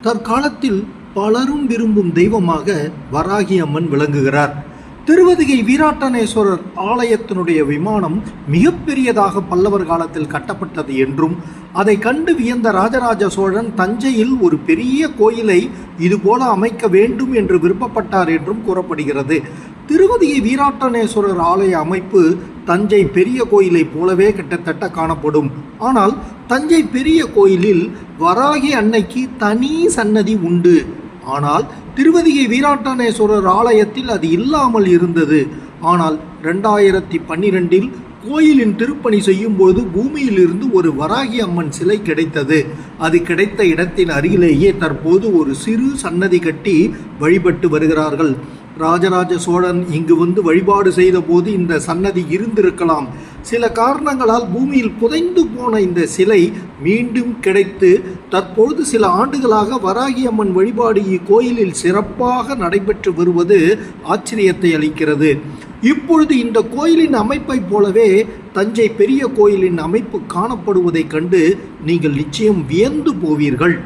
தற்காலத்தில் பலரும் விரும்பும் தெய்வமாக வராகி அம்மன் விளங்குகிறார். திருவதிகை வீராட்டனேஸ்வரர் ஆலயத்தினுடைய விமானம் மிகப்பெரியதாக பல்லவர் காலத்தில் கட்டப்பட்டது என்றும், அதை கண்டு வியந்த ராஜராஜ சோழன் தஞ்சையில் ஒரு பெரிய கோயிலை இதுபோல அமைக்க வேண்டும் என்று விருப்பப்பட்டார் என்றும் கூறப்படுகிறது. திருவதிகை வீராட்டனேஸ்வரர் ஆலய அமைப்பு தஞ்சை பெரிய கோயிலை போலவே கிட்டத்தட்ட காணப்படும். ஆனால் தஞ்சை பெரிய கோயிலில் வராகி அன்னைக்கு தனி சன்னதி உண்டு. ஆனால் திருவதிகை வீராட்டனேஸ்வரர் ஆலயத்தில் அது இல்லாமல் இருந்தது. ஆனால் 2012 கோயிலின் திருப்பணி செய்யும்போது பூமியிலிருந்து ஒரு வராகி அம்மன் சிலை கிடைத்தது. அது கிடைத்த இடத்தின் அருகிலேயே தற்போது ஒரு சிறு சன்னதி கட்டி வழிபட்டு வருகிறார்கள். ராஜராஜ சோழன் இங்கு வந்து வழிபாடு செய்த போது இந்த சன்னதி இருந்திருக்கலாம். சில காரணங்களால் பூமியில் புதைந்து போன இந்த சிலை மீண்டும் கிடைத்து தற்பொழுது சில ஆண்டுகளாக வராகி அம்மன் வழிபாடு இக்கோயிலில் சிறப்பாக நடைபெற்று வருவது ஆச்சரியத்தை அளிக்கிறது. இப்பொழுது இந்த கோயிலின் அமைப்பை போலவே தஞ்சை பெரிய கோயிலின் அமைப்பு காணப்படுவதைக் கண்டு நீங்கள் நிச்சயம் வியந்து போவீர்கள்.